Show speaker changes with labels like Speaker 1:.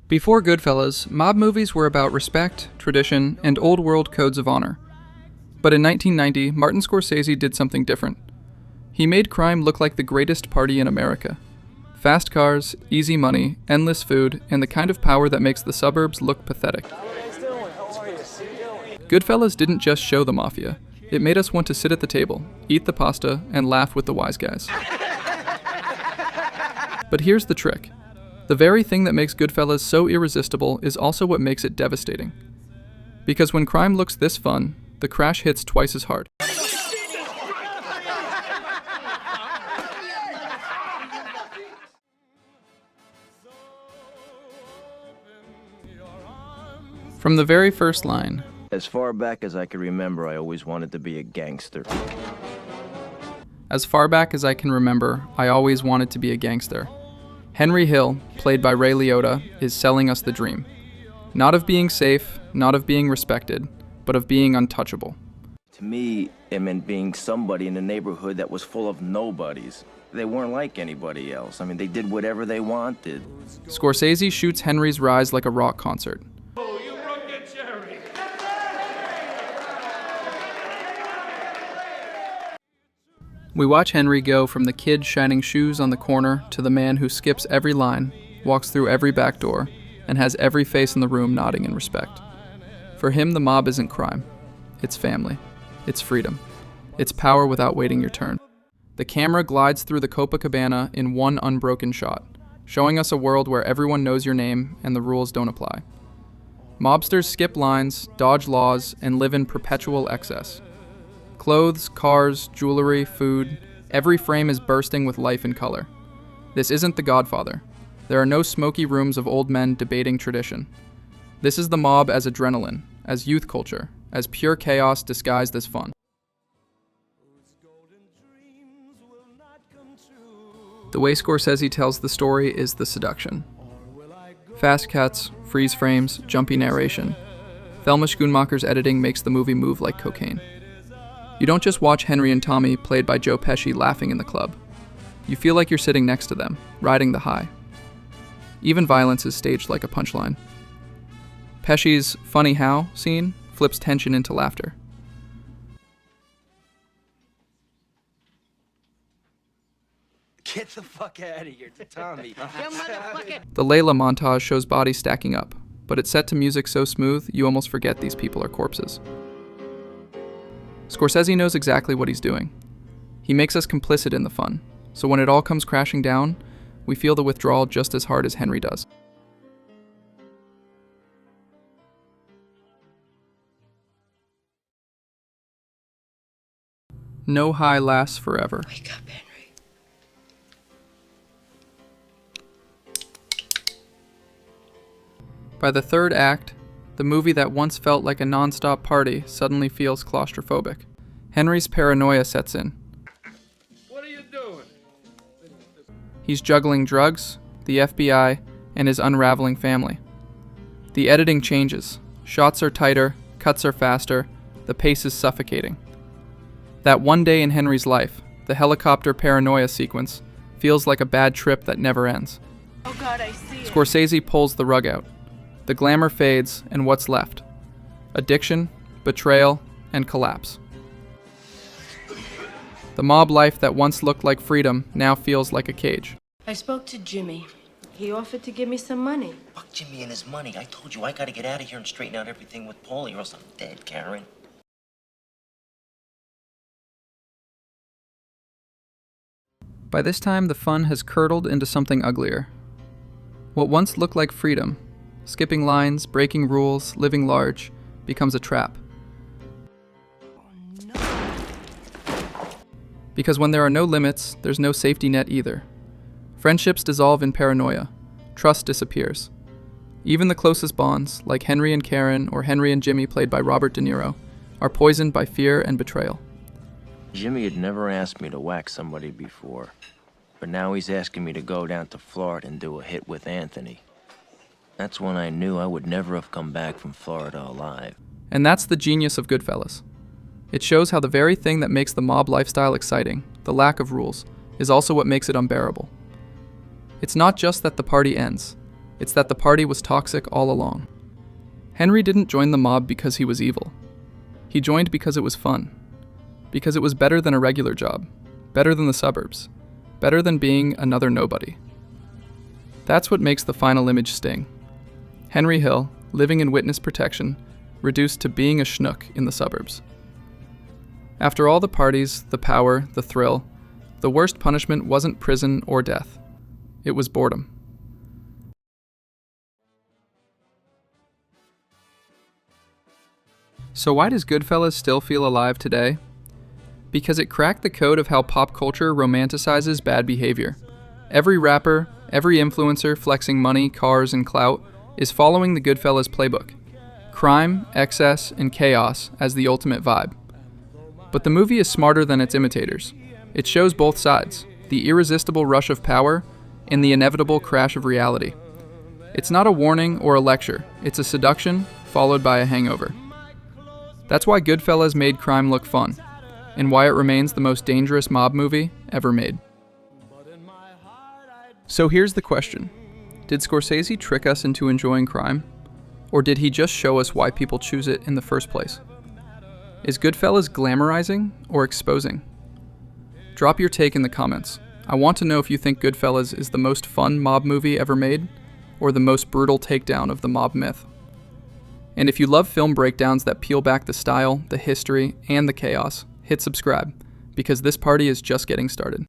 Speaker 1: Before Goodfellas, mob movies were about respect, tradition, and old-world codes of honor. But in 1990, Martin Scorsese did something different. He made crime look like the greatest party in America. Fast cars, easy money, endless food, and the kind of power that makes the suburbs look pathetic. Goodfellas didn't just show the mafia. It made us want to sit at the table, eat the pasta, and laugh with the wise guys. But here's the trick. The very thing that makes Goodfellas so irresistible is also what makes it devastating. Because when crime looks this fun, the crash hits twice as hard. From the very first line,
Speaker 2: "As far back as I can remember, I always wanted to be a gangster."
Speaker 1: As far back as I can remember, I always wanted to be a gangster. Henry Hill, played by Ray Liotta, is selling us the dream. Not of being safe, not of being respected, but of being untouchable.
Speaker 2: To me, it meant being somebody in a neighborhood that was full of nobodies. They weren't like anybody else. I mean, they did whatever they wanted.
Speaker 1: Scorsese shoots Henry's rise like a rock concert.
Speaker 3: Oh, you broke your cherry.
Speaker 1: We watch Henry go from the kid shining shoes on the corner to the man who skips every line, walks through every back door, and has every face in the room nodding in respect. For him, the mob isn't crime. It's family. It's freedom. It's power without waiting your turn. The camera glides through the Copacabana in one unbroken shot, showing us a world where everyone knows your name and the rules don't apply. Mobsters skip lines, dodge laws, and live in perpetual excess. Clothes, cars, jewelry, food, every frame is bursting with life and color. This isn't The Godfather. There are no smoky rooms of old men debating tradition. This is the mob as adrenaline, as youth culture, as pure chaos disguised as fun. The way Scorsese tells the story is the seduction. Fast cuts, freeze frames, jumpy narration. Thelma Schoonmaker's editing makes the movie move like cocaine. You don't just watch Henry and Tommy, played by Joe Pesci, laughing in the club. You feel like you're sitting next to them, riding the high. Even violence is staged like a punchline. Pesci's "funny how" scene flips tension into laughter.
Speaker 2: Get the fuck out of here, Tommy.
Speaker 1: The Layla montage shows bodies stacking up, but it's set to music so smooth you almost forget these people are corpses. Scorsese knows exactly what he's doing. He makes us complicit in the fun, so when it all comes crashing down, we feel the withdrawal just as hard as Henry does. No high lasts forever.
Speaker 4: Wake up, Henry.
Speaker 1: By the third act, the movie that once felt like a non-stop party suddenly feels claustrophobic. Henry's paranoia sets in.
Speaker 3: What are you doing?
Speaker 1: He's juggling drugs, the FBI, and his unraveling family. The editing changes. Shots are tighter, cuts are faster, the pace is suffocating. That one day in Henry's life, the helicopter paranoia sequence, feels like a bad trip that never ends.
Speaker 4: Oh God, I see it.
Speaker 1: Scorsese pulls the rug out. The glamour fades, and what's left? Addiction, betrayal, and collapse. The mob life that once looked like freedom now feels like a cage.
Speaker 4: I spoke to Jimmy. He offered to give me some money.
Speaker 5: Fuck Jimmy and his money. I told you I gotta get out of here and straighten out everything with Paulie or else I'm dead, Karen.
Speaker 1: By this time, the fun has curdled into something uglier. What once looked like freedom, skipping lines, breaking rules, living large, becomes a trap. Because when there are no limits, there's no safety net either. Friendships dissolve in paranoia. Trust disappears. Even the closest bonds, like Henry and Karen or Henry and Jimmy played by Robert De Niro, are poisoned by fear and betrayal.
Speaker 2: Jimmy had never asked me to whack somebody before, but now he's asking me to go down to Florida and do a hit with Anthony. That's when I knew I would never have come back from Florida alive.
Speaker 1: And that's the genius of Goodfellas. It shows how the very thing that makes the mob lifestyle exciting, the lack of rules, is also what makes it unbearable. It's not just that the party ends. It's that the party was toxic all along. Henry didn't join the mob because he was evil. He joined because it was fun. Because it was better than a regular job. Better than the suburbs. Better than being another nobody. That's what makes the final image sting. Henry Hill, living in witness protection, reduced to being a schnook in the suburbs. After all the parties, the power, the thrill, the worst punishment wasn't prison or death. It was boredom. So why does Goodfellas still feel alive today? Because it cracked the code of how pop culture romanticizes bad behavior. Every rapper, every influencer flexing money, cars, and clout is following the Goodfellas playbook. Crime, excess, and chaos as the ultimate vibe. But the movie is smarter than its imitators. It shows both sides, the irresistible rush of power and the inevitable crash of reality. It's not a warning or a lecture, it's a seduction followed by a hangover. That's why Goodfellas made crime look fun, and why it remains the most dangerous mob movie ever made. So here's the question. Did Scorsese trick us into enjoying crime? Or did he just show us why people choose it in the first place? Is Goodfellas glamorizing or exposing? Drop your take in the comments. I want to know if you think Goodfellas is the most fun mob movie ever made, or the most brutal takedown of the mob myth. And if you love film breakdowns that peel back the style, the history, and the chaos, hit subscribe, because this party is just getting started.